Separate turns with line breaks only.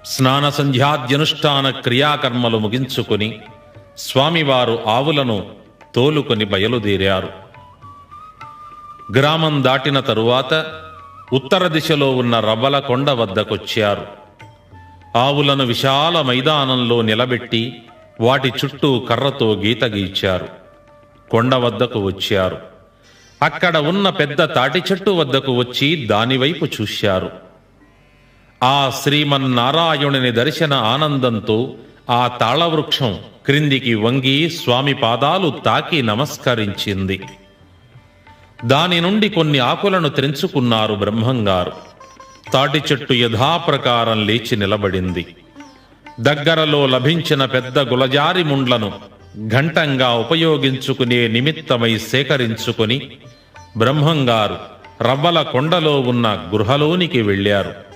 స్నాన సంధ్యాద్యనుష్ఠాన క్రియాకర్మలు ముగించుకొని స్వామివారు ఆవులను తోలుకొని బయలుదేరారు. గ్రామం దాటిన తరువాత ఉత్తర దిశలో ఉన్న రవ్వల కొండ వద్దకొచ్చారు. ఆవులను విశాల మైదానంలో నిలబెట్టి వాటి చుట్టూ కర్రతో గీత గీచారు. కొండ వద్దకు వచ్చారు. అక్కడ ఉన్న పెద్ద తాటి చెట్టు వద్దకు వచ్చి దానివైపు చూశారు. ఆ శ్రీమన్నారాయణుని దర్శన ఆనందంతో ఆ తాళవృక్షం క్రిందికి వంగి స్వామి పాదాలు తాకి నమస్కరించింది. దాని నుండి కొన్ని ఆకులను త్రెంచుకున్నారు బ్రహ్మంగారు. తాటి చెట్టు యథాప్రకారం లేచి నిలబడింది. దగ్గరలో లభించిన పెద్ద గులజారి ముండ్లను ఘంటంగా ఉపయోగించుకునే నిమిత్తమై సేకరించుకొని బ్రహ్మంగారు రవ్వల కొండలో ఉన్న గృహలోనికి వెళ్ళారు.